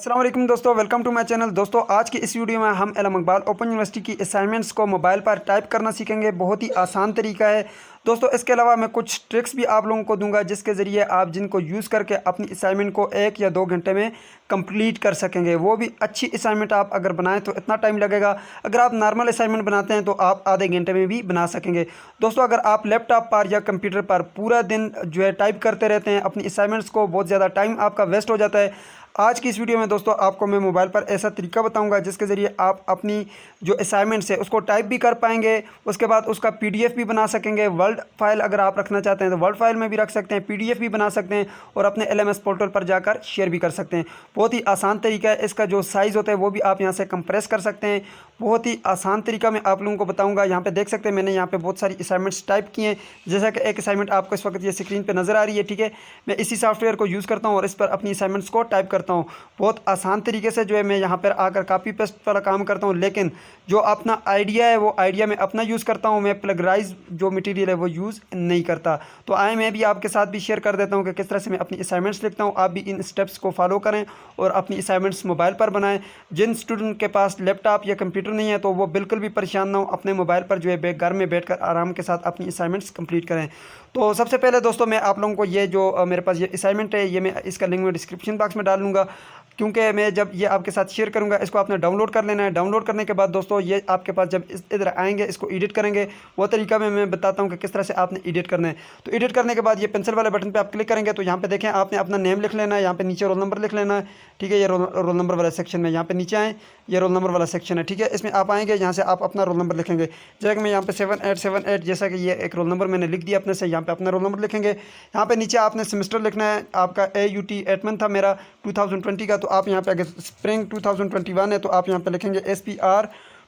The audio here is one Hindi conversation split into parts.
अस्सलाम वालेकुम दोस्तों, वेलकम टू माय चैनल। दोस्तों आज की इस वीडियो में हम एलम इकबाल ओपन यूनिवर्सिटी की असाइनमेंट्स को मोबाइल पर टाइप करना सीखेंगे। बहुत ही आसान तरीका है दोस्तों। इसके अलावा मैं कुछ ट्रिक्स भी आप लोगों को दूंगा जिसके ज़रिए आप जिनको यूज़ करके अपनी असाइनमेंट को 1 या 2 घंटे में कंप्लीट कर सकेंगे। वो भी अच्छी असाइनमेंट आप अगर बनाएं तो इतना टाइम लगेगा, अगर आप नॉर्मल असाइनमेंट बनाते हैं तो आप आधे घंटे में भी बना सकेंगे। दोस्तों अगर आप लैपटॉप पर या कंप्यूटर पर पूरा दिन जो है टाइप करते रहते हैं अपनी असाइनमेंट्स को, बहुत ज़्यादा टाइम आपका वेस्ट हो जाता है। आज की इस वीडियो में दोस्तों आपको मैं मोबाइल पर ऐसा तरीका बताऊंगा जिसके ज़रिए आप अपनी जो असाइनमेंट्स है उसको टाइप भी कर पाएंगे, उसके बाद उसका पीडीएफ भी बना सकेंगे। वर्ड फाइल अगर आप रखना चाहते हैं तो वर्ड फाइल में भी रख सकते हैं, पीडीएफ भी बना सकते हैं और अपने एलएमएस पोर्टल पर जाकर शेयर भी कर सकते हैं। बहुत ही आसान तरीका है। इसका जो साइज़ होता है वो भी आप यहाँ से कंप्रेस कर सकते हैं। बहुत ही आसान तरीका मैं आप लोगों को बताऊँगा। यहाँ पर देख सकते हैं मैंने यहाँ पर बहुत सारी असाइनमेंट्स टाइप की हैं। जैसा कि एक असाइनमेंट आपको इस वक्त ये स्क्रीन पर नज़र आ रही है, ठीक है। मैं इसी सॉफ्टवेयर को यूज़ करता हूँ और इस पर अपनी असाइनमेंट्स को टाइप करता हूँ। बहुत आसान तरीके से जो है मैं यहाँ पर आकर कॉपी पेस्ट वाला काम करता हूँ, लेकिन जो अपना आइडिया है वो आइडिया मैं अपना यूज़ करता हूँ। मैं प्लगराइज जो मटेरियल है वो यूज़ नहीं करता। तो आए मैं भी आपके साथ भी शेयर कर देता हूँ कि किस तरह से मैं अपनी असाइनमेंट्स लिखता हूँ। आप भी इन स्टेप्स को फॉलो करें और अपनी असाइनमेंट्स मोबाइल पर बनाएं। जिन स्टूडेंट के पास लैपटॉप या कंप्यूटर नहीं है तो वो बिल्कुल भी परेशान ना हो, अपने मोबाइल पर जो है घर में बैठकर आराम के साथ अपनी असाइनमेंट्स कंप्लीट करें। तो सबसे पहले दोस्तों मैं आप लोगों को ये जो मेरे पास ये असाइनमेंट है ये मैं इसका लिंक मैं डिस्क्रिप्शन बॉक्स में डाल दूँगा, क्योंकि मैं जब ये आपके साथ शेयर करूंगा इसको आपने डाउनलोड कर लेना है। डाउनलोड करने के बाद दोस्तों ये आपके पास जब इधर आएंगे इसको एडिट करेंगे, वो तरीका मैं बताता हूँ कि किस तरह से आपने एडिट करना है। तो एडिट करने के बाद ये पेंसिल वाले बटन पे आप क्लिक करेंगे तो यहाँ पे देखें आपने अपना नेम लिख लेना है, यहाँ पे नीचे रोल नंबर लिख लेना है, ठीक है। ये रोल नंबर वाला सेक्शन में यहाँ पे नीचे आए, ये रोल नंबर वाला सेक्शन है, ठीक है। इसमें आप आएंगे, यहाँ से आप अपना रोल नंबर लिखेंगे। जैसे कि मैं यहाँ पे 7878 जैसा कि ये एक रोल नंबर मैंने लिख दिया अपने से, यहाँ पे अपना रोल नंबर लिखेंगे। यहाँ पे नीचे आपने सेमेस्टर लिखना है, आपका AUT 8 मंथ था मेरा 2020 का, तो आप यहाँ पे अगर स्प्रिंग 2021 है तो आप यहाँ पे लिखेंगे SPR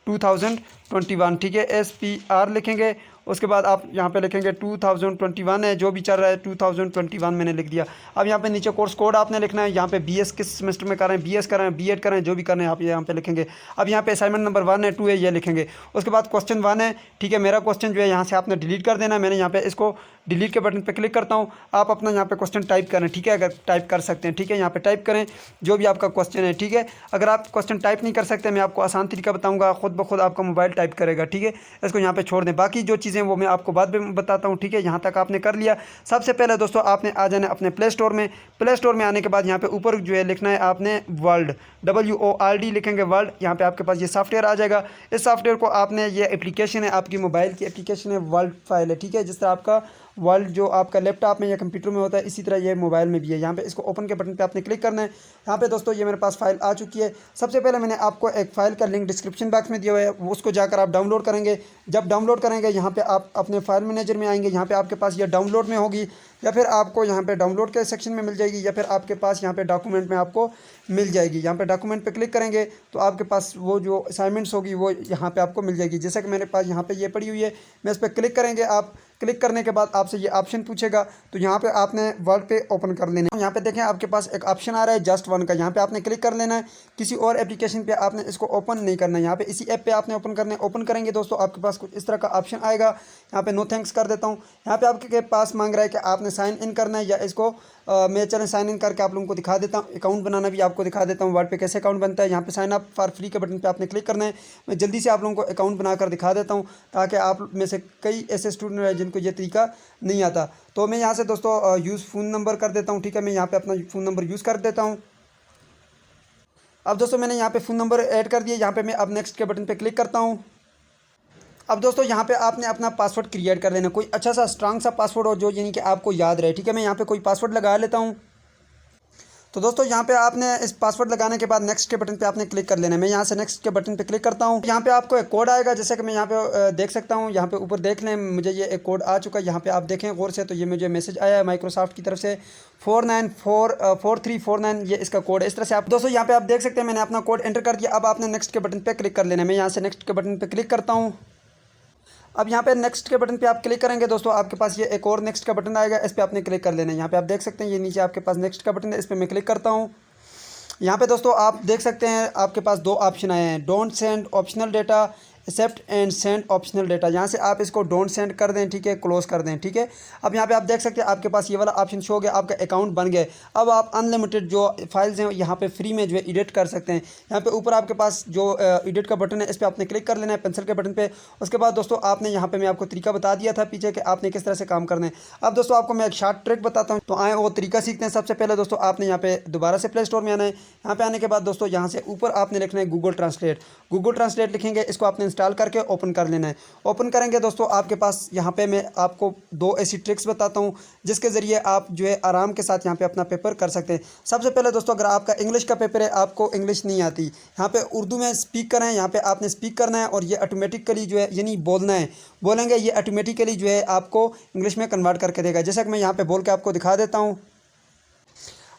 2021, ठीक है। SPR लिखेंगे, उसके बाद आप यहाँ पे लिखेंगे 2021 है, जो भी चल रहा है 2021 मैंने लिख दिया। अब यहाँ पे नीचे कोर्स कोड आपने लिखना है, यहाँ पे BS किस सेमेस्टर में कर रहे हैं, BS कर रहे हैं, B.Ed कर रहे हैं, जो भी कर रहे हैं आप यहाँ पे लिखेंगे। अब यहाँ पे असाइनमेंट नंबर 1 है, 2 है, ये लिखेंगे। उसके बाद क्वेश्चन 1 है, ठीक है। मेरा क्वेश्चन जो है यहाँ से आपने डिलीट कर देना है। मैंने यहाँ पे इसको डिलीट के बटन पे क्लिक करता हूँ। आप अपना यहाँ पे क्वेश्चन टाइप करें, ठीक है, अगर टाइप कर सकते हैं, ठीक है। यहाँ पे टाइप करें जो भी आपका क्वेश्चन है, ठीक है। अगर आप क्वेश्चन टाइप नहीं कर सकते मैं आपको आसान तरीका बताऊँगा, खुद ब खुद आपका मोबाइल टाइप करेगा, ठीक है। इसको यहाँ पे छोड़ दें, बाकी जो चीज़ें वो मैं आपको बाद में बताता हूँ, ठीक है। यहाँ तक आपने कर लिया। सबसे पहले दोस्तों आपने आ जाना अपने प्ले स्टोर में। प्ले स्टोर में आने के बाद यहाँ पे ऊपर जो है लिखना है आपने वर्ल्ड, WORD लिखेंगे वर्ल्ड। यहाँ पे आपके पास ये सॉफ्टवेयर आ जाएगा। इस सॉफ्टवेयर को आपने, ये एप्लीकेशन है आपकी मोबाइल की एप्लीकेशन है, वर्ल्ड फाइल है, ठीक है। जिस तरह आपका वर्ल्ड जो आपका लैपटॉप में या कंप्यूटर में होता है इसी तरह ये मोबाइल में भी है। यहाँ पे इसको ओपन के बटन पे आपने क्लिक करना है। यहाँ पे दोस्तों ये मेरे पास फाइल आ चुकी है। सबसे पहले मैंने आपको एक फ़ाइल का लिंक डिस्क्रिप्शन बॉक्स में दिया हुआ है, उसको जाकर आप डाउनलोड करेंगे। जब डाउनलोड करेंगे यहाँ पे आप अपने फाइल मैनेजर में आएंगे, यहाँ पे आपके पास ये डाउनलोड में होगी या फिर आपको यहाँ पे डाउनलोड के सेक्शन में मिल जाएगी या फिर आपके पास यहाँ पे डॉक्यूमेंट में आपको मिल जाएगी। यहाँ पे डॉक्यूमेंट पे क्लिक करेंगे तो आपके पास वो जो असाइनमेंट्स होगी वो यहाँ पे आपको मिल जाएगी। जैसा कि मेरे पास यहाँ पे ये पड़ी हुई है, मैं इस पर क्लिक करेंगे। आप क्लिक करने के बाद आपसे ये ऑप्शन पूछेगा तो यहाँ पे आपने वर्ड पे ओपन कर लेना है। यहाँ पे देखें आपके पास एक ऑप्शन आ रहा है जस्ट वन का, यहाँ पे आपने क्लिक कर लेना है। किसी और एप्लीकेशन पे आपने इसको ओपन नहीं करना है, यहाँ पे इसी ऐप पे आपने ओपन करना है। ओपन करेंगे दोस्तों आपके पास कुछ इस तरह का ऑप्शन आएगा। यहाँ पे नो थैंक्स कर देता हूँ। यहाँ पे आपके पास मांग रहा है कि आपने साइन इन करना है या इसको मैं चलें साइन इन करके आप लोगों को दिखा देता हूँ। अकाउंट बनाना भी आपको दिखा देता हूँ, वर्ड पे कैसे अकाउंट बनता है। यहाँ पे साइन अप फॉर फ्री के बटन पे आपने क्लिक करना है। मैं जल्दी से आप लोगों को अकाउंट बनाकर दिखा देता हूँ ताकि आप में से कई ऐसे स्टूडेंट हैं जिनको ये तरीका नहीं आता। तो मैं यहाँ से दोस्तों यूज़ फ़ोन नंबर कर देता हूँ, ठीक है। मैं यहाँ पे अपना फ़ोन नंबर यूज़ कर देता हूँ। अब दोस्तों मैंने यहाँ पे फ़ोन नंबर ऐड कर दिया। यहाँ पे मैं अब नेक्स्ट के बटन पे क्लिक करता हूँ। अब दोस्तों यहाँ पे आपने अपना पासवर्ड क्रिएट कर लेना, कोई अच्छा सा स्ट्रांग सा पासवर्ड हो जो यानी कि आपको याद रहे, ठीक है। मैं यहाँ पे कोई पासवर्ड लगा लेता हूँ। तो दोस्तों यहाँ पे आपने इस पासवर्ड लगाने के बाद नेक्स्ट के बटन पे आपने क्लिक कर लेना है। मैं यहाँ से नेक्स्ट के बटन पे क्लिक करता हूँ। यहाँ पे आपको एक कोड आएगा, जैसे कि मैं यहाँ पे देख सकता हूँ। यहाँ पे ऊपर देख लें, मुझे ये एक कोड आ चुका है। यहाँ पे आप देखें गौर से तो ये मुझे मैसेज आया है माइक्रोसॉफ्ट की तरफ से 494349, ये इसका कोड है। इस तरह से आप दोस्तों यहाँ पे आप देख सकते हैं मैंने अपना कोड एंटर कर दिया। अब आपने नेक्स्ट के बटन पर क्लिक कर लेना है। मैं यहाँ से नेक्स्ट के बटन पर क्लिक करता हूँ। अब यहाँ पे नेक्स्ट के बटन पे आप क्लिक करेंगे दोस्तों आपके पास ये एक और नेक्स्ट का बटन आएगा, इस पर आपने क्लिक कर लेना है। यहाँ पे आप देख सकते हैं ये नीचे आपके पास नेक्स्ट का बटन है, इस पर मैं क्लिक करता हूँ। यहाँ पे दोस्तों आप देख सकते हैं आपके पास दो ऑप्शन आए हैं, don't send optional data accept and send optional data, यहाँ से आप इसको डोंट सेंड कर दें, ठीक है, क्लोज कर दें, ठीक है। अब यहाँ पे आप देख सकते हैं आपके पास ये वाला ऑप्शन शो हो गया, आपका अकाउंट बन गया। अब आप अनलिमिटेड जो फाइल्स हैं यहाँ पे फ्री में जो है एडिट कर सकते हैं। यहाँ पे ऊपर आपके पास जो एडिट का बटन है इस पर आपने क्लिक कर लेना है, पेंसिल के बटन पे। उसके बाद दोस्तों आपने यहाँ पे मैं आपको तरीका बता दिया था पीछे कि आपने किस तरह से काम करना है। अब दोस्तों आपको मैं एक शॉर्ट ट्रिक बताता हूँ, तो आए वो तरीका सीखते हैं। सबसे पहले दोस्तों आपने यहाँ पे दोबारा से प्ले स्टोर में आना है। यहाँ पे आने के बाद दोस्तों यहाँ से ऊपर आपने लिखना है गूगल ट्रांसलेट। गूगल ट्रांसलेट लिखेंगे, इसको आपने इंस्टॉल करके ओपन कर लेना है। ओपन करेंगे दोस्तों आपके पास यहाँ पे मैं आपको 2 ऐसी ट्रिक्स बताता हूँ जिसके ज़रिए आप जो है आराम के साथ यहाँ पे अपना पेपर कर सकते हैं। सबसे पहले दोस्तों अगर आपका इंग्लिश का पेपर है, आपको इंग्लिश नहीं आती, यहाँ पे उर्दू में स्पीक करें, यहाँ पे आपने स्पीक करना है और ये ऑटोमेटिकली जो है यानी बोलना है, बोलेंगे ये ऑटोमेटिकली जो है आपको इंग्लिश में कन्वर्ट करके देगा। जैसा कि मैं यहाँ पे बोल के आपको दिखा देता हूँ।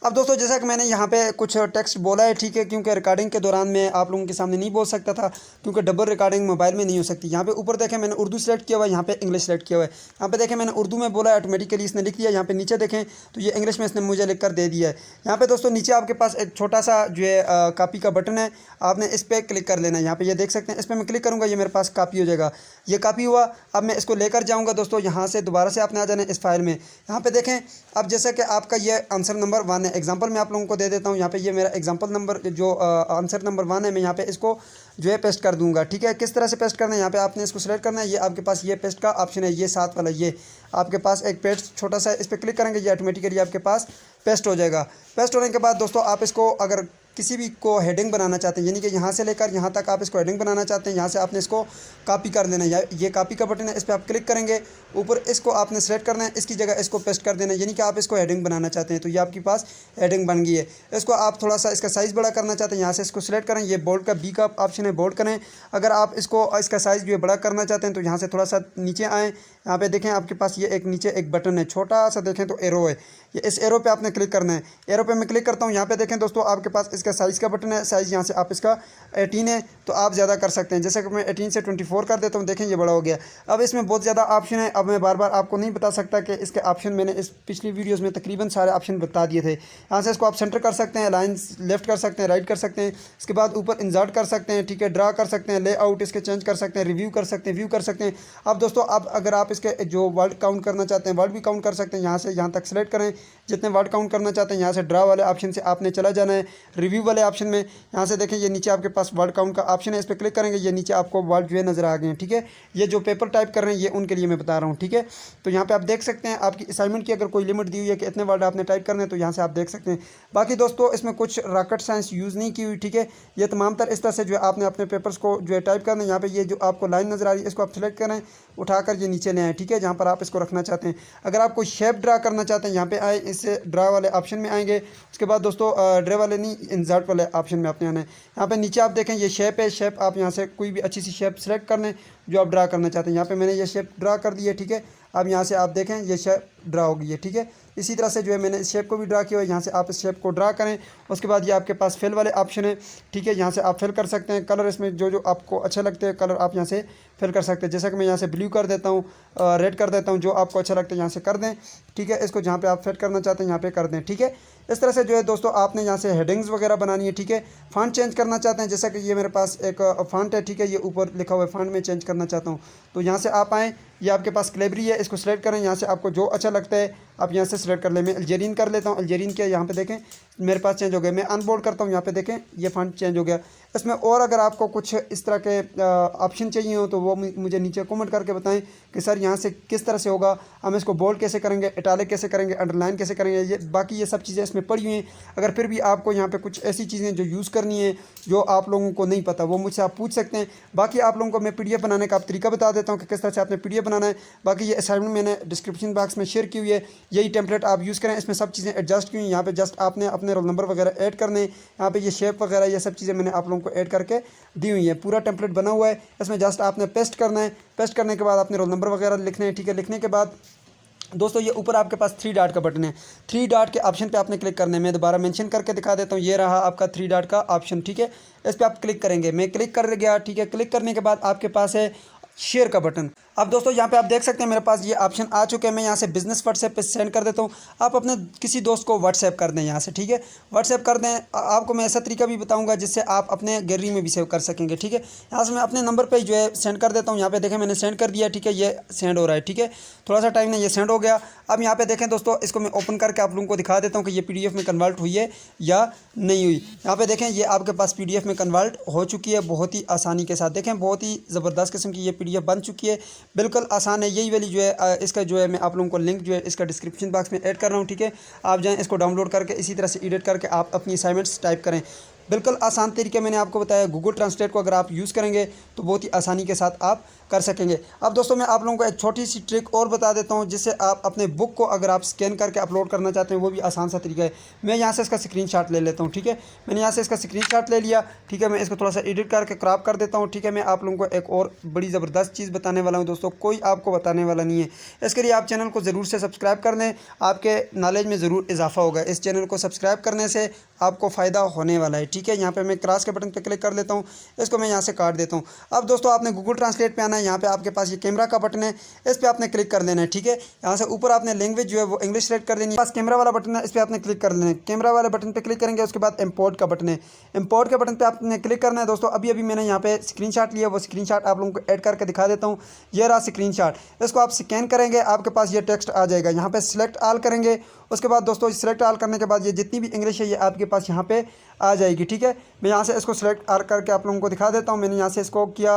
अब दोस्तों जैसा कि मैंने यहाँ पे कुछ टेक्स्ट बोला है, ठीक है, क्योंकि रिकॉर्डिंग के दौरान मैं आप लोगों के सामने नहीं बोल सकता था, क्योंकि डबल रिकॉर्डिंग मोबाइल में नहीं हो सकती। यहाँ पे ऊपर देखें मैंने उर्दू सेलेक्ट किया हुआ है, यहाँ पे इंग्लिश सेलेक्ट किया हुआ है। यहाँ पे देखें मैंने उर्दू में बोला है, ऑटोमेटिकली इसने लिख दिया। यहाँ पे नीचे देखें तो ये इंग्लिश में इसने मुझे लिख कर दे दिया है। यहाँ पे दोस्तों नीचे आपके पास एक छोटा सा जो है कॉपी का बटन है, आपने इस पर क्लिक कर लेना है। यहाँ पे ये देख सकते हैं, इस पर मैं क्लिक करूँगा, ये मेरे पास कॉपी हो जाएगा। ये कॉपी हुआ। अब मैं इसको लेकर जाऊँगा दोस्तों, यहाँ से दोबारा से आपने आ जाना है इस फाइल में। यहाँ पे देखें अब जैसा कि आपका ये आंसर नंबर 1 है, एग्जाम्पल मैं आप लोगों को दे देता हूँ। यहाँ पे ये मेरा एग्जाम्पल नंबर जो आंसर नंबर 1 है, मैं यहाँ पे इसको जो है पेस्ट कर दूंगा, ठीक है। किस तरह से पेस्ट करना है, यहाँ पे आपने इसको सेलेक्ट करना है। ये आपके पास ये पेस्ट का ऑप्शन है, ये साथ वाला, ये आपके पास एक पेस्ट छोटा सा, इस पर क्लिक करेंगे, ये ऑटोमेटिकली आपके पास पेस्ट हो जाएगा। पेस्ट होने के बाद दोस्तों आप इसको अगर किसी भी को हेडिंग बनाना चाहते हैं, यानी कि यहाँ से लेकर यहाँ तक आप इसको हेडिंग बनाना चाहते हैं, यहाँ से आपने इसको कॉपी कर लेना है। ये कॉपी का बटन है, इस पर आप क्लिक करेंगे, ऊपर इसको आपने सेलेक्ट करना है, इसकी जगह इसको पेस्ट कर देना है, यानी कि आप इसको हेडिंग बनाना चाहते हैं। तो ये आपके पास हेडिंग बन गई है। इसको आप थोड़ा सा इसका साइज़ बड़ा करना चाहते हैं, यहाँ से इसको सेलेक्ट करें, ये बोल्ड का बी का ऑप्शन है, बोल्ड करें। अगर आप इसको इसका साइज़ जो है बड़ा करना चाहते हैं तो यहाँ से थोड़ा सा नीचे आएँ। यहाँ पे देखें आपके पास ये एक नीचे एक बटन है, छोटा सा देखें तो एरो है, ये इस एरो पे आपने क्लिक करना है। एरो पे मैं क्लिक करता हूँ। यहाँ पे देखें दोस्तों आपके पास इसका साइज़ का बटन है, साइज़ यहाँ से आप इसका 18 है तो आप ज़्यादा कर सकते हैं। जैसे कि मैं 18 से 24 कर देता हूँ, देखें ये बड़ा हो गया। अब इसमें बहुत ज़्यादा ऑप्शन है, अब मैं बार बार आपको नहीं बता सकता कि इसके ऑप्शन मैंने इस पिछली वीडियोज़ में तकरीबन सारे ऑप्शन बता दिए थे। यहाँ से इसको आप सेंटर कर सकते हैं, लाइन्स लेफ्ट कर सकते हैं, राइट कर सकते हैं, इसके बाद ऊपर इंसर्ट कर सकते हैं, ठीक है, ड्रा कर सकते हैं, लेआउट इसके चेंज कर सकते हैं, रिव्यू कर सकते हैं, व्यू कर सकते हैं। अब दोस्तों अब अगर आप इसके जो वर्ड काउंट करना चाहते हैं, वर्ड भी काउंट कर सकते हैं। यहाँ से यहाँ तक सेलेक्ट करें, जितने वर्ड काउंट करना चाहते हैं। यहाँ से ड्रा वाले ऑप्शन से आपने चला जाना है, रिव्यू वाले ऑप्शन में। यहाँ से देखें ये नीचे आपके पास वर्ड काउंट का ऑप्शन है, इस पर क्लिक करेंगे, ये नीचे आपको वर्ड जो है नज़र आ गए हैं, ठीक है। ये जो पेपर टाइप कर रहे हैं ये उनके लिए मैं बता रहा हूँ, ठीक है। तो यहाँ पे आप देख सकते हैं आपकी असाइनमेंट की अगर कोई लिमिट दी हुई है कि इतने वर्ड आपने टाइप करने हैं, तो यहाँ से आप देख सकते हैं। बाकी दोस्तों इसमें कुछ रॉकेट साइंस यूज़ नहीं की हुई, ठीक है। ये तमाम तर इस तरह से जो है आपने अपने पेपर्स को जो है टाइप करना है। यहाँ पे ये जो आपको लाइन नज़र आ रही है इसको आप सेलेक्ट करें, उठाकर ये नीचे ले आएँ, ठीक है, जहाँ पर आप इसको रखना चाहते हैं। अगर आप कोई शेप ड्रा करना चाहते हैं, यहाँ पे आए, इससे ड्रा वाले ऑप्शन में आएंगे। उसके बाद दोस्तों ड्रा वाले नहीं, इंसर्ट वाले ऑप्शन में आपने आना है। यहाँ पे नीचे आप देखें ये शेप है, शेप आप यहाँ से कोई भी अच्छी सी शेप सेलेक्ट कर लें जो आप ड्रा करना चाहते हैं। यहाँ पे मैंने ये शेप ड्रा कर दी है, ठीक है। अब यहाँ से आप देखें ये शेप ड्रा हो गई है, ठीक है। इसी तरह से जो है मैंने इस शेप को भी ड्रा किया है, यहाँ से आप इस शेप को ड्रा करें। उसके बाद ये आपके पास फिल वाले ऑप्शन है, ठीक है, यहाँ से आप फिल कर सकते हैं। कलर इसमें जो जो आपको अच्छे लगते हैं कलर आप यहाँ से फिल कर सकते हैं। जैसा कि मैं यहाँ से ब्लू कर देता हूँ, रेड कर देता हूँ, जो आपको अच्छा लगता है यहाँ से कर दें, ठीक है। इसको जहाँ पे आप फिट करना चाहते हैं यहाँ पे कर दें, ठीक है। इस तरह से जो है दोस्तों आपने यहाँ से हेडिंग्स वगैरह बनानी है, ठीक है। फ़ॉन्ट चेंज करना चाहते हैं, जैसा कि ये मेरे पास एक फ़ॉन्ट है, ठीक है, ये ऊपर लिखा हुआ है, फ़ॉन्ट में चेंज करना चाहता हूँ तो यहाँ से आप आएँ। ये आपके पास क्लेबरी है, इसको सेलेक्ट करें, यहाँ से आपको जो अच्छा लगता है आप यहाँ से सेलेक्ट कर लें। मैं अल्जेरियन कर लेता हूँ, अल्जेरियन किया, यहाँ पे देखें मेरे पास चेंज हो गया। मैं अनबोल्ड करता हूँ, यहाँ पे देखें ये फ़ॉन्ट चेंज हो गया। इसमें और अगर आपको कुछ इस तरह के ऑप्शन चाहिए हो तो वो मुझे नीचे कमेंट करके बताएं कि सर यहाँ से किस तरह से होगा, हम इसको बोल्ड कैसे करेंगे, इटैलिक कैसे करेंगे, अंडरलाइन कैसे करेंगे। ये बाकी ये सब चीज़ें इसमें पड़ी हुई हैं। अगर फिर भी आपको यहाँ पे कुछ ऐसी चीज़ें जो यूज़ करनी है जो आप लोगों को नहीं पता, वो मुझसे आप पूछ सकते हैं। बाकी आप लोगों को मैं PDF बनाने का तरीका बता देता हूँ कि किस तरह से आपने PDF बनाना है। बाकी ये असाइनमेंट मैंने डिस्क्रिप्शन बॉक्स में शेयर की हुई है, यही टेम्पलेट आप यूज़ करें। इसमें सब चीज़ें एडजस्ट की हुई हैं। यहाँ पे जस्ट आपने अपने रोल नंबर वगैरह ऐड करने, यहाँ पे ये शेप वगैरह ये सब चीज़ें मैंने आप लोगों को ऐड करके दी हुई है। पूरा टेम्पलेट बना हुआ है, इसमें जस्ट आपने पेस्ट करना है। पेस्ट करने के बाद आपने रोल नंबर वगैरह लिखने हैं, ठीक है। लिखने के बाद दोस्तों ये ऊपर आपके पास 3 डॉट का बटन है, 3 डॉट के ऑप्शन पे आपने क्लिक करना है। मैं दोबारा मेंशन करके दिखा देता हूँ, ये रहा आपका 3 डॉट का ऑप्शन, ठीक है। इस पर आप क्लिक करेंगे, मैं क्लिक कर गया, ठीक है। क्लिक करने के बाद आपके पास है शेयर का बटन। अब दोस्तों यहाँ पे आप देख सकते हैं मेरे पास ये ऑप्शन आ चुके हैं। मैं यहाँ से बिजनेस व्हाट्सएप पे सेंड कर देता हूँ। आप अपने किसी दोस्त को व्हाट्सएप कर दें यहाँ से, ठीक है, व्हाट्सएप कर दें। आपको मैं ऐसा तरीका भी बताऊँगा जिससे आप अपने गैलरी में भी सेव कर सकेंगे, ठीक है। यहाँ से मैं अपने नंबर पर जो है सेंड कर देता हूँ। यहाँ पे देखें मैंने सेंड कर दिया, ठीक है, ये सेंड हो रहा है, ठीक है, थोड़ा सा टाइम में ये सेंड हो गया। अब यहाँ पे देखें दोस्तों, इसको मैं ओपन करके आप लोगों को दिखा देता हूँ कि ये PDF में कन्वर्ट हुई है या नहीं हुई। यहाँ पे देखें ये आपके पास PDF में कन्वर्ट हो चुकी है बहुत ही आसानी के साथ। देखें बहुत ही ज़बरदस्त किस्म की ये PDF बन चुकी है, बिल्कुल आसान है। यही वाली जो है इसका जो है मैं आप लोगों को लिंक जो है इसका डिस्क्रिप्शन बॉक्स में ऐड कर रहा हूँ, ठीक है। आप जाएँ इसको डाउनलोड करके इसी तरह से एडिट करके आप अपनी असाइनमेंट्स टाइप करें। बिल्कुल आसान तरीके मैंने आपको बताया। गूगल ट्रांसलेट को अगर आप यूज़ करेंगे तो बहुत ही आसानी के साथ आप कर सकेंगे। अब दोस्तों मैं आप लोगों को एक छोटी सी ट्रिक और बता देता हूं जिससे आप अपने बुक को अगर आप स्कैन करके अपलोड करना चाहते हैं वो भी आसान सा तरीका है। मैं यहां से इसका स्क्रीनशॉट ले लेता हूं, ठीक है। मैंने यहां से इसका स्क्रीनशॉट ले लिया, ठीक है। मैं इसको थोड़ा सा एडिट करके क्रॉप कर देता हूँ, ठीक है। मैं आप लोगों को एक और बड़ी ज़बरदस्त चीज़ बताने वाला हूँ दोस्तों, कोई आपको बताने वाला नहीं है। इसके लिए आप चैनल को ज़रूर से सब्सक्राइब कर लें, आपके नॉलेज में ज़रूर इजाफा होगा। इस चैनल को सब्सक्राइब करने से आपको फ़ायदा होने वाला है, ठीक है। यहाँ पे मैं क्रॉस के बटन पे क्लिक कर लेता हूँ, इसको मैं यहाँ से काट देता हूँ। अब दोस्तों आपने गूगल ट्रांसलेट पे आना है। यहाँ पे आपके पास ये कैमरा का बटन है, इस पर आपने क्लिक कर लेना है, ठीक है। यहाँ से ऊपर आपने लैंग्वेज जो है वो इंग्लिश सेलेक्ट कर देनी है। पास कैमरा वाला बटन है, इस पर आपने क्लिक कर लेना है। कैमरा वाले बटन पर क्लिक करेंगे, उसके बाद इम्पोर्ट का बटन है, इम्पोर्ट के बटन पर आपने क्लिक करना है। दोस्तों अभी मैंने यहाँ पे स्क्रीनशॉट लिया, वो स्क्रीनशॉट आप लोगों को ऐड करके दिखा देता हूँ। ये रहा स्क्रीनशॉट, इसको आप स्कैन करेंगे, आपके पास ये टेक्स्ट आ जाएगा। यहाँ पे सिलेक्ट ऑल करेंगे, उसके बाद दोस्तों सिलेक्ट ऑल करने के बाद ये जितनी भी इंग्लिश है ये आपके पास यहाँ पे आ जाएगी, ठीक है। मैं यहाँ से इसको सिलेक्ट ऑल करके आप लोगों को दिखा देता हूँ। मैंने यहाँ से इसको किया,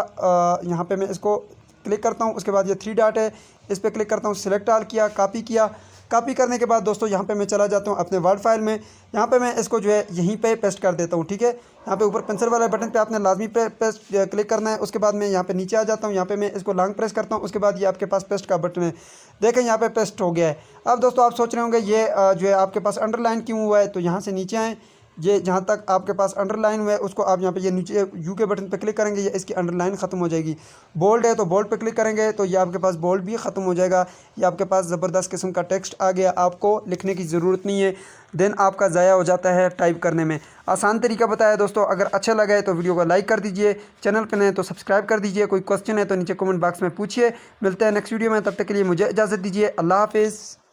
यहाँ पे मैं इसको क्लिक करता हूँ, उसके बाद ये 3 डॉट है, इस पर क्लिक करता हूँ, सिलेक्ट ऑल किया, कॉपी किया। कॉपी करने के बाद दोस्तों यहाँ पे मैं चला जाता हूँ अपने वर्ड फाइल में। यहाँ पे मैं इसको जो है यहीं पे पेस्ट कर देता हूँ, ठीक है। यहाँ पे ऊपर पेंसिल वाले बटन पे आपने लाजमी पे पेस्ट क्लिक करना है। उसके बाद मैं यहाँ पे नीचे आ जाता हूँ, यहाँ पे मैं इसको लॉन्ग प्रेस करता हूँ, उसके बाद ये आपके पास पेस्ट का बटन है, देखें यहाँ पे पेस्ट हो गया है। अब दोस्तों आप सोच रहे होंगे ये जो है आपके पास अंडरलाइन क्यों हुआ है, तो यहाँ से नीचे आएँ, ये जहाँ तक आपके पास अंडरलाइन हुआ है उसको आप यहाँ पे ये नीचे यू के बटन पे क्लिक करेंगे, ये इसकी अंडरलाइन ख़त्म हो जाएगी। बोल्ड है तो बोल्ड पे क्लिक करेंगे तो ये आपके पास बोल्ड भी ख़त्म हो जाएगा। ये आपके पास ज़बरदस्त किस्म का टेक्स्ट आ गया, आपको लिखने की ज़रूरत नहीं है, दिन आपका ज़ाया हो जाता है टाइप करने में। आसान तरीका बताया दोस्तों, अगर अच्छा लगा है तो वीडियो को लाइक कर दीजिए, चैनल पर नए तो सब्सक्राइब कर दीजिए। कोई क्वेश्चन है तो नीचे कमेंट बॉक्स में पूछिए। मिलते हैं नेक्स्ट वीडियो में, तब तक के लिए मुझे इजाज़त दीजिए। अल्लाह हाफिज़।